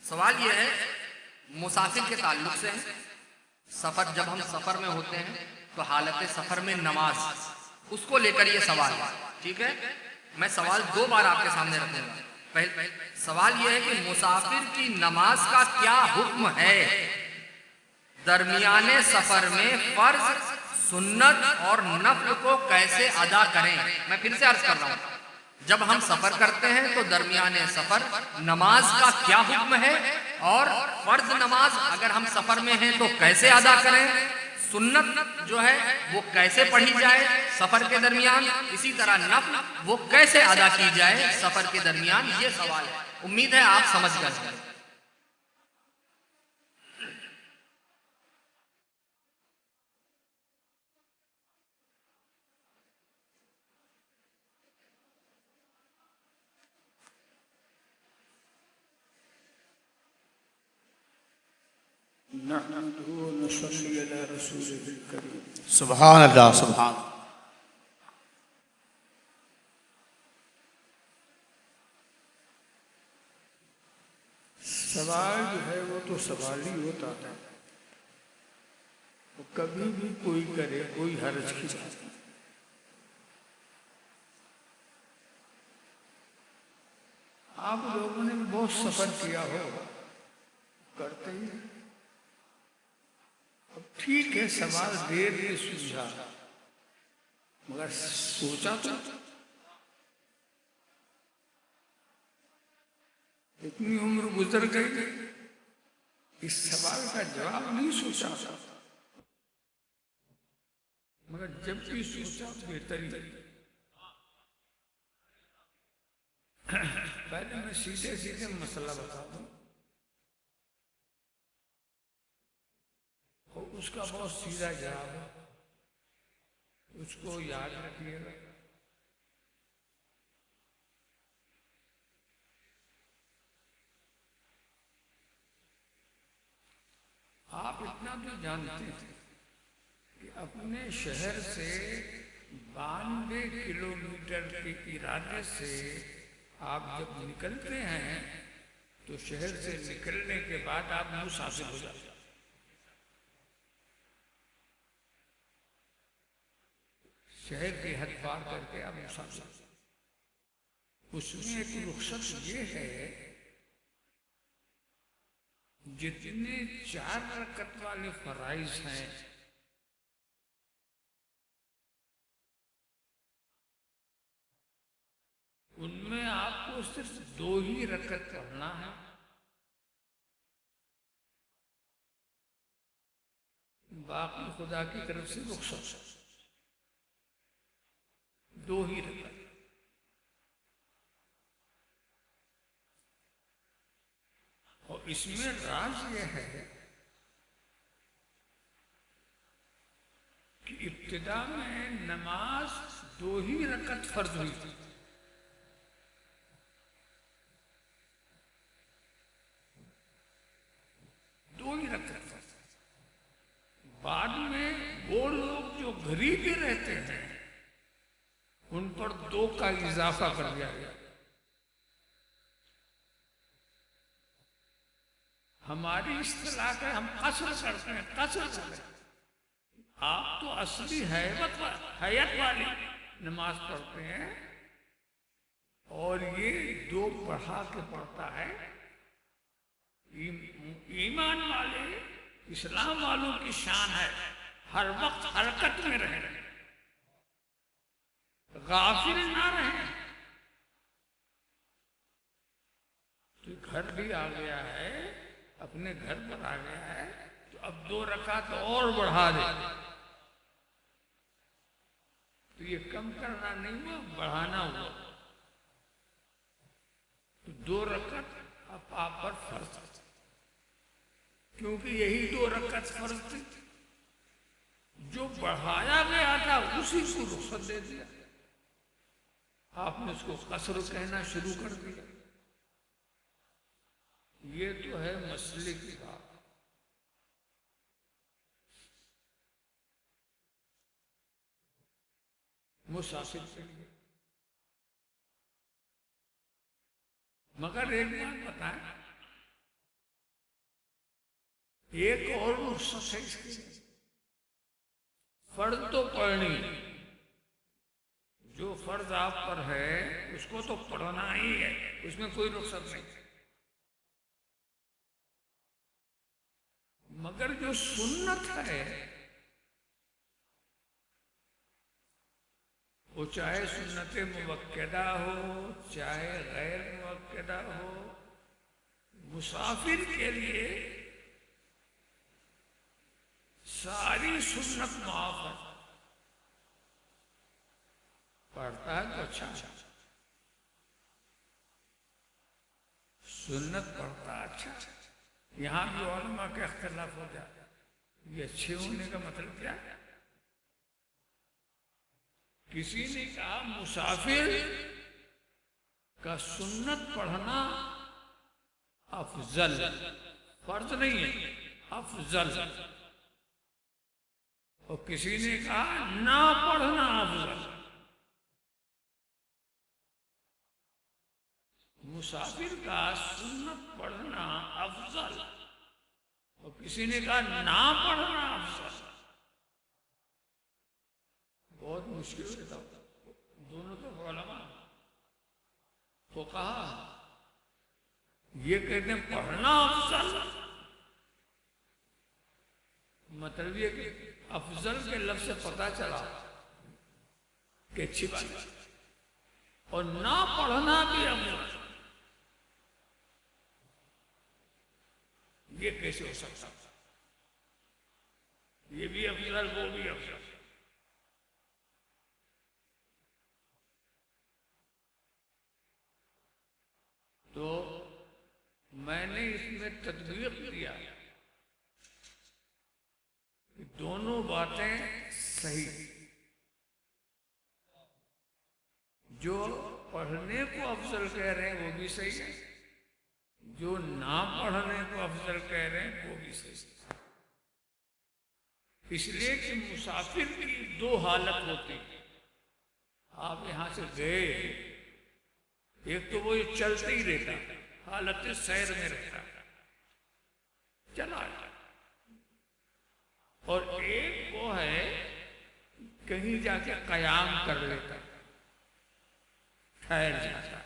सवाल यह है मुसाफिर के ताल्लुक से है। सफर, जब हम सफर में होते हैं तो हालत सफर में नमाज, उसको लेकर ये सवाल है। ठीक है, मैं सवाल दो बार आपके सामने रखूंगा। पहले सवाल यह है कि मुसाफिर की नमाज का क्या हुक्म है, दरमियाने सफर में फर्ज, सुन्नत और नफल को कैसे अदा करें। मैं फिर से अर्ज कर रहा हूं, जब हम सफर करते हैं तो दरमियाने सफर नमाज का क्या हुक्म है, और फर्ज नमाज अगर हम सफर में हैं तो कैसे अदा करें, सुन्नत जो है वो कैसे पढ़ी जाए सफर के दरमियान, इसी तरह नफल वो कैसे अदा की जाए सफर के दरमियान। ये सवाल है, उम्मीद है आप समझ गए। सुभान अल्लाह, सुभान। सवाल जो है वो तो सवाल ही होता है, वो कभी भी कोई करे, कोई हर्ज की बात नहीं। आप लोगों ने बहुत सफर किया हो, करते ही। अब ठीक है, सवाल देर में सूझा, मगर सोचा तो इतनी उम्र गुजर गई, इस सवाल का जवाब नहीं सोचा था, मगर जब भी सोचा बेहतरी। पहले मैं सीधे सीधे मसला बता दूं, और उसका बहुत सीधा जवाब है, उसको याद रखिएगा। आप इतना तो जानते हैं कि अपने शहर से 92 किलोमीटर के इरादे से आप जब निकलते हैं तो शहर से निकलने के बाद आप मुसाफिर हो जाते हैं। शहर की हद पार करके आप मुसाफिर। उसमें एक रुख्सत ये है, जितने 4 रकत वाले फराइज हैं उनमें आपको सिर्फ 2 ही रकत पढ़ना है। बाकी खुदा की तरफ से रुख्सत, 2 ही रकत। और इसमें राज यह है कि इब्तिदा में नमाज 2 ही रकत फर्ज हुई थी, बाद में वो लोग जो गरीब ही रहते हैं उन पर 2 का इजाफा कर दिया गया। हमारी इस्तिलाह है, हम कसर करते हैं, कसर करते हैं। आप तो असली हैयत वाली नमाज पढ़ते हैं, और ये 2 बढ़ा के पढ़ता है। ईमान वाले, इस्लाम वालों की शान है हर वक्त हरकत में रहे, गाफिल ना रहे। तो घर भी आ गया है, अपने घर पर आ गया है, तो अब 2 रकात और बढ़ा दे। तो ये कम करना नहीं हुआ, बढ़ाना हुआ। तो 2 रकात अब आप पर फर्ज, क्योंकि यही 2 रकात फर्ज थी। जो बढ़ाया गया था उसी को रुख्सत दे दिया, आपने उसको कसर कहना शुरू कर दिया। ये तो है मसले की बात। मुसाफिर के लिए मगर एक बात बताएं, एक और रुख्सत है इसकी, फर्ज तो पढ़नी, जो फर्ज आप पर है उसको तो पढ़ना ही है, उसमें कोई रुख्सत नहीं। मगर जो सुन्नत है वो चाहे सुन्नत मुवक्कदा हो चाहे गैर मुवक्कदा हो, मुसाफिर के लिए सारी सुन्नत माफ है। पढ़ता है तो अच्छा, सुन्नत पढ़ता अच्छा। यहाँ भी उलमा का इख्तिलाफ हो जाता, ये अच्छे होने का मतलब क्या है? किसी ने कहा मुसाफिर का सुन्नत पढ़ना अफजल, फर्ज नहीं है, अफजल। और किसी ने कहा ना पढ़ना अफजल। मुसाफिर का सुन्नत पढ़ना अफजल और किसी ने कहा ना पढ़ना अफजल। बहुत मुश्किल रहता, दोनों तो उलमा तो कहा, ये कहते हैं पढ़ना अफजल, मतलब ये कि अफजल के लफ्ज से पता चला कि अच्छी बात है, और ना पढ़ना भी अफजल, ये कैसे हो सकता? ये भी अफजल वो भी अफजल। तो मैंने इसमें तदबीक किया कि दोनों बातें सही, जो पढ़ने को अफजल कह रहे हैं वो भी सही है, जो ना पढ़ने को अफजल कह रहे हैं वो भी सही है। इसलिए कि मुसाफिर की दो हालत होती है। आप यहां से गए, एक तो वो चलते ही रहता, हालत सैर में रहता, चला, और एक वो है कहीं जाके कयाम कर लेता, ठहर जाता।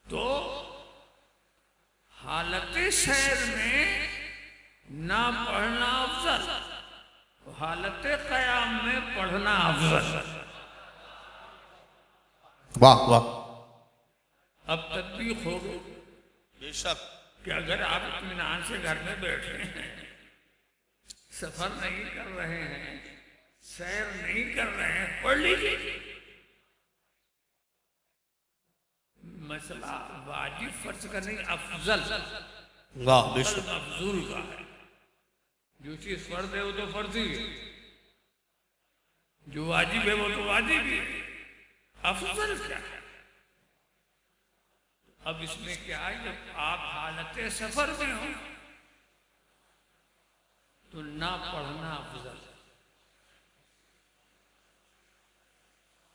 तो हालत सैर में ना पढ़ना अफजल, हालत क़याम में पढ़ना अफजल। वाह वाह। अब तदबीक हो गई बेशक कि अगर आप इत्मीनान से घर में बैठे हैं, सफर नहीं कर रहे हैं, सैर नहीं कर रहे हैं, पढ़ लीजिए। मसला वाजिब फर्ज का नहीं, अफजल, वाह बेशक अफजूल का है। जो चीज फर्ज है वो तो फर्ज ही है, जो वाजिब है वो तो वाजिब ही है, अफजल क्या है? अब इसमें क्या है, जब आप हालत सफर में हो तो ना पढ़ना अफजल।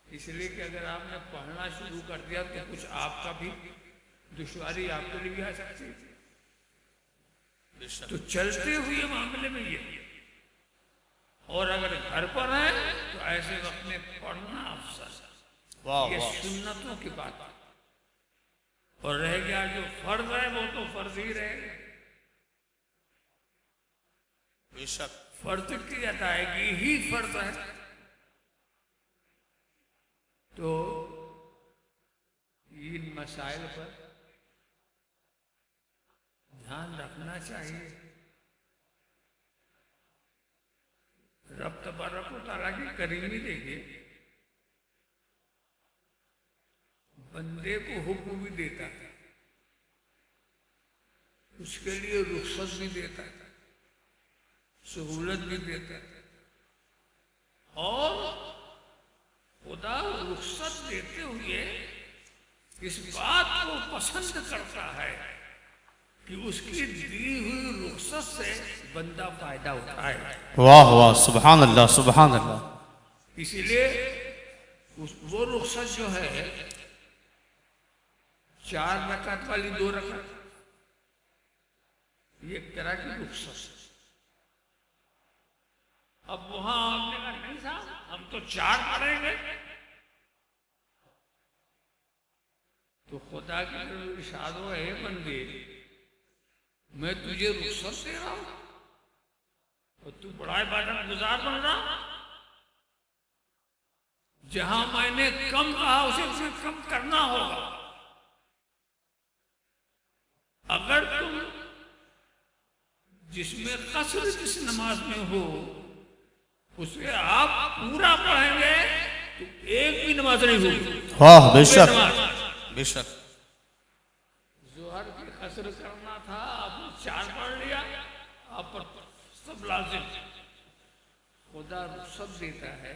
इसलिए कि अगर आपने पढ़ना शुरू कर दिया तो कुछ आपका भी दुश्वारी आपके लिए भी आ सकती है। तो चलते हुए मामले में ये, और अगर घर पर है तो ऐसे वक्त में पढ़ना अफजल। ये सुन्नतों की बात है। और रह गया जो फर्ज है वो तो फर्ज ही रहेगा, बेशक फर्ज की अदायगी ही फर्ज है। तो इन मसाइल पर ध्यान रखना चाहिए। रब तबारक व तआला की करीमी देखिए, बंदे को हुक्म भी देता है, उसके लिए रुख्सत भी देता है, सहूलत भी देता है, और खुदा रुख्सत देते हुए इस बात को पसंद करता है कि उसकी दी हुई रुख्सत से बंदा फायदा उठाए। वाह वाह, सुभान अल्लाह सुभान अल्लाह। इसीलिए वो रुख्सत जो है 4 रकात वाली 2 रकात, ये एक तरह की रुखसत। अब वहां आपने कहा नहीं साहब हम तो 4 पढ़ेंगे, तो खुदा की तरफ इरशाद हुआ, है बंदे मैं तुझे रुखसत दे रहा हूं और तू बड़ा इबादत गुजार बन रहा। जहां मैंने कम कहा उसे कम करना होगा। अगर तुम जिसमें कसर जिस नमाज में हो उसे आप पूरा पढ़ेंगे तो एक भी नमाज नहीं होगी। वाह बेशक बेशक। जोहर की कसर करना था, आपने 4 पढ़ लिया, आप पर सब लाजिम। खुदा रुखसत देता है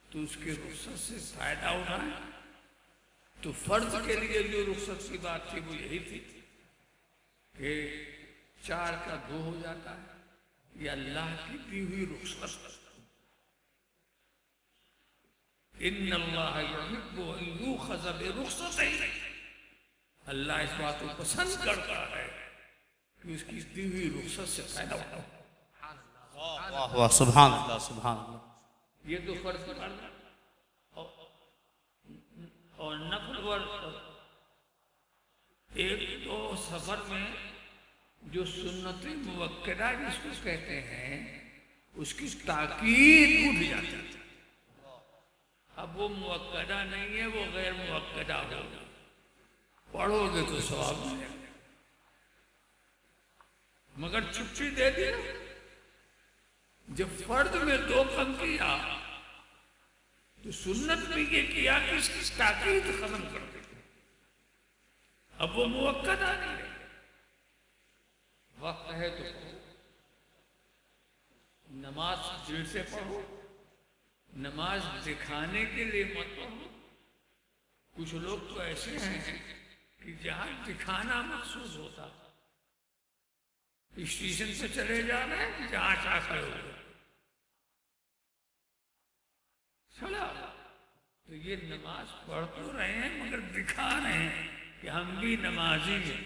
तो उसके रुखसत से फायदा उठाए। तो फर्ज के लिए जो रुखसत की बात थी वो यही थी कि 4 का 2 हो जाता है। ये अल्लाह की दी हुई रुखसत। इन्नल्लाह युहिब्बु अन युखज़ बिरुखसतिही, अल्लाह इस बात को पसंद करता है कि उसकी दी हुई रुखसत से फायदा उठाओ। वाह वाह सुभान अल्लाह सुभान अल्लाह। ये तो फर्ज पढ़ना और नफल वर्ज। एक तो सफर में जो सुन्नत मुवक्कदा जिसको कहते हैं उसकी ताकीद उठ जाती है। अब वो मुवक्कदा नहीं है, वो गैर मुवक्कदा होगा। पढ़ोगे तो सवाब मिलेगा, मगर छुट्टी दे दी। जब फर्द में 2 कम किया तो सुन्नत में ये किया कि इसकी ताकीद खत्म कर दी। अब वो मुवक्कदा नहीं है। वक्त है तो पढ़ो, नमाज दिल से पढ़ो, नमाज दिखाने के लिए मत पढ़ो। कुछ लोग तो ऐसे हैं कि जहां दिखाना महसूस होता, स्टेशन पे चले जा रहे हैं जहां चाहते हो चला। तो ये नमाज पढ़ तो रहे हैं मगर दिखा रहे हैं कि हम भी नमाजी हैं,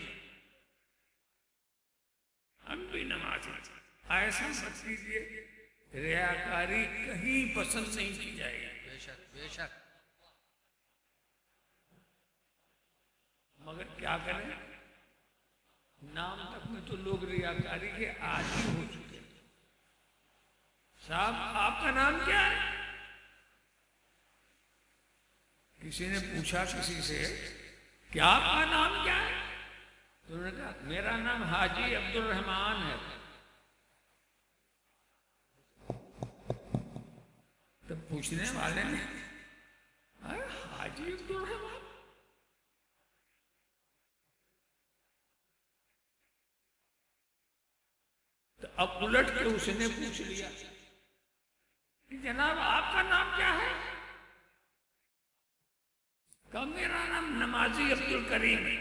हम भी नमाजी। ऐसा मत कीजिए, रियाकारी कहीं पसंद नहीं की जाएगी। बेशक बेशक। मगर क्या करें, नाम तक में तो लोग रियाकारी के आदी हो चुके हैं। साहब आपका नाम क्या है? किसी ने पूछा किसी से कि आपका नाम क्या है? तो उन्होंने कहा मेरा नाम हाजी अब्दुल रहमान है। तो पूछने वाले ने हाजी अब्दुल रहमान, तो अब उलट के उसने पूछ लिया कि जनाब आपका नाम क्या है? कहा मेरा नाम नमाजी अब्दुल करीम है।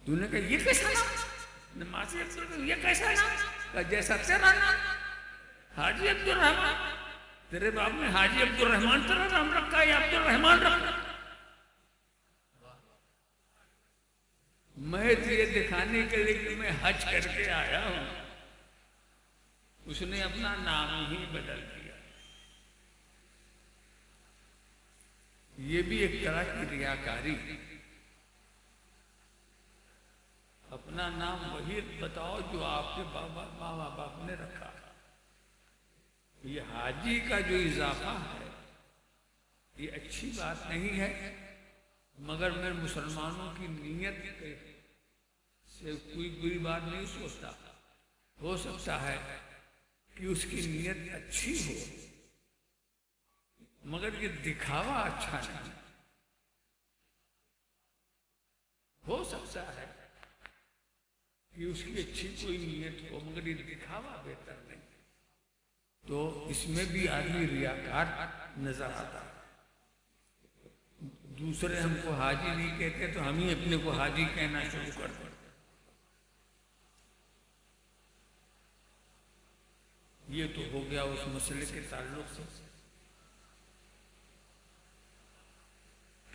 तूने कहा ये कैसा नाम? नमाजी अब्दुल करीम, ये कैसा नाम? कहा जैसा तेरा नाम हाजी अब्दुल रहमान, तेरे बाप ने हाजी अब्दुल रहमान तेरा नाम रखा है या अब्दुल रहमान रखा? मैं ये दिखाने के लिए कि मैं हज करके आया हूं, उसने अपना नाम ही बदल दिया। ये भी एक तरह की रियाकारी। अपना नाम वही बताओ जो आपके माँ बाप ने रखा। ये हाजी का जो इजाफा है ये अच्छी बात नहीं है, मगर मैं मुसलमानों की नीयत से कोई बुरी बात नहीं सोचता। हो सकता है कि उसकी नीयत अच्छी हो, मगर ये दिखावा अच्छा नहीं। हो सकता है कि उसकी अच्छी कोई नीयत हो मगर ये दिखावा बेहतर नहीं। तो इसमें भी आदमी रियाकार नजर आता है। दूसरे हमको हाजी नहीं कहते तो हम ही अपने को हाजी कहना शुरू कर दें। ये तो हो गया उस मसले के ताल्लुक से।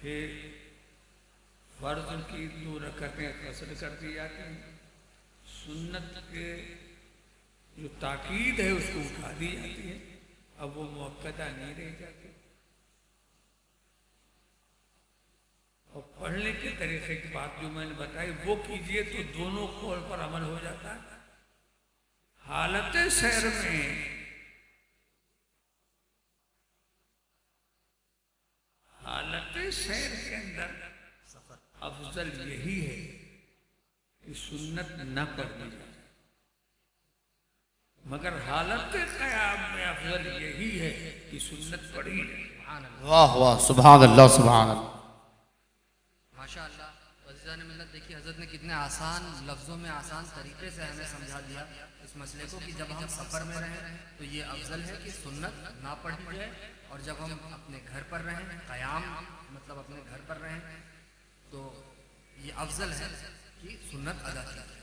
फिर फर्ज की 2 रकातें कसर कर दी जाती हैं, सुन्नत के जो ताकीद है उसको उठा दी जाती है, अब वो मुअक्कदा नहीं रह जाती। और पढ़ने के तरीके की बात जो मैंने बताई वो कीजिए तो दोनों कौल पर अमल हो जाता है। हालत सैर में सैर के अंदर अफजल यही है कि सुन्नत न पढ़नी जाए, मगर हालत क़याम में अफजल यही है कि सुन्नत पढ़ी जाए। वाह वाह, सुभान अल्लाह, सुभान अल्लाह, माशाअल्लाह। अज़ीज़ान मिल्लत, देखिए हज़रत ने कितने आसान लफ्ज़ों में आसान तरीके से हमें समझा दिया इस मसले को कि जब हम सफ़र में रहें तो ये अफजल है कि सुन्नत ना पढ़ी जाए, और जब हम अपने घर पर रहें, क़याम मतलब अपने घर पर रहें, तो ये अफजल है कि सुन्नत अदा की जाए।